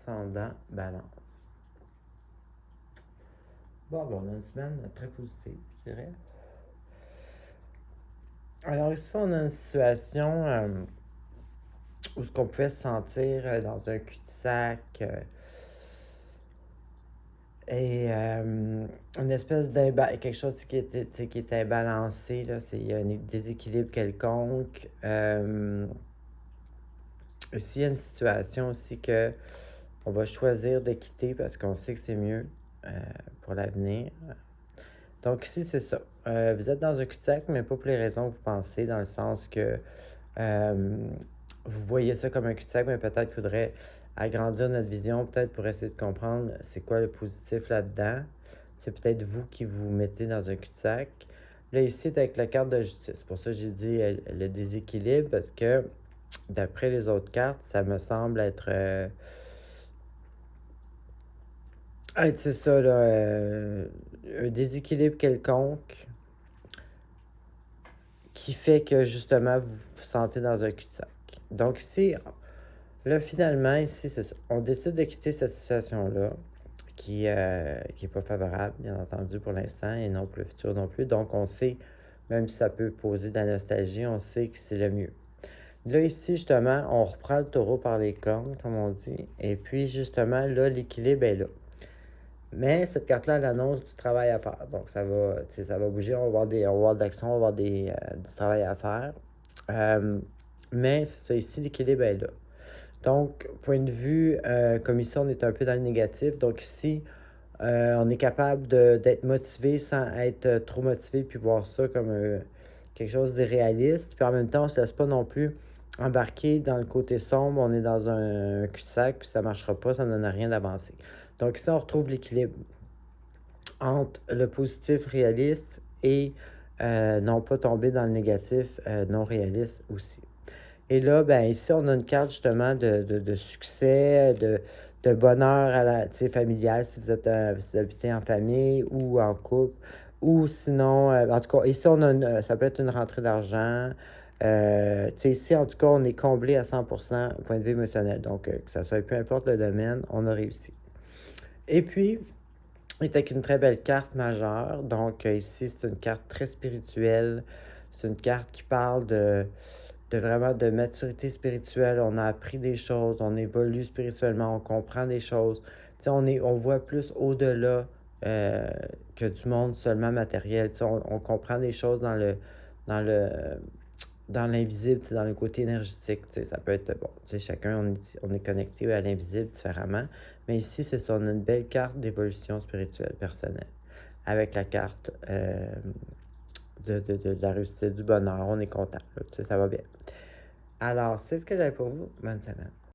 ascendant balance. Bon, on a une semaine très positive, je dirais. Alors ici, on a une situation où ce qu'on pouvait se sentir dans un cul-de-sac et une espèce quelque chose qui est imbalancé, là, c'est un déséquilibre quelconque. Aussi, il y a une situation aussi que on va choisir de quitter parce qu'on sait que c'est mieux pour l'avenir. Donc ici, c'est ça. Vous êtes dans un cul-de-sac, mais pas pour les raisons que vous pensez, dans le sens que vous voyez ça comme un cul-de-sac, mais peut-être qu'il faudrait agrandir notre vision, peut-être pour essayer de comprendre c'est quoi le positif là-dedans. C'est peut-être vous qui vous mettez dans un cul-de-sac. Là, ici, c'est avec la carte de justice. Pour ça, j'ai dit le déséquilibre, parce que d'après les autres cartes, ça me semble être... c'est ça, là, un déséquilibre quelconque qui fait que, justement, vous vous sentez dans un cul-de-sac. Donc, ici, là, finalement, ici, c'est ça. On décide de quitter cette situation-là, qui est pas favorable, bien entendu, pour l'instant, et non pour le futur non plus. Donc, on sait, même si ça peut poser de la nostalgie, on sait que c'est le mieux. Là, ici, justement, on reprend le taureau par les cornes, comme on dit. Et puis, justement, là, l'équilibre est là. Mais cette carte-là, elle annonce du travail à faire. Donc, ça va bouger. On va avoir de l'action, on va avoir du travail à faire. Mais c'est ça, ici, l'équilibre est là. Donc, point de vue, comme ici, on est un peu dans le négatif. Donc, ici, on est capable d'être motivé sans être trop motivé, puis voir ça comme quelque chose de réaliste. Puis en même temps, on ne se laisse pas non plus embarquer dans le côté sombre. On est dans un cul-de-sac, puis ça ne marchera pas, ça ne donne rien d'avancer. Donc ici, on retrouve l'équilibre entre le positif réaliste et non pas tomber dans le négatif non réaliste aussi. Et là, ben ici, on a une carte justement de succès, de bonheur à la familial, si vous êtes si vous habitez en famille ou en couple. Ou sinon, en tout cas, ici, ça peut être une rentrée d'argent. Ici, en tout cas, on est comblé à 100% au point de vue émotionnel. Donc, que ça soit peu importe le domaine, on a réussi. Et puis, il est avec une très belle carte majeure. Donc, ici, c'est une carte très spirituelle. C'est une carte qui parle de vraiment de maturité spirituelle. On a appris des choses, on évolue spirituellement, on comprend des choses. On voit plus au-delà que du monde seulement matériel. On comprend des choses dans le dans l'invisible, dans le côté énergétique. Ça peut être, bon, chacun, on est connecté à l'invisible différemment. Mais ici, c'est ça, on a une belle carte d'évolution spirituelle personnelle avec la carte de la réussite, du bonheur. On est content, ça va bien. Alors, c'est ce que j'avais pour vous. Bonne semaine.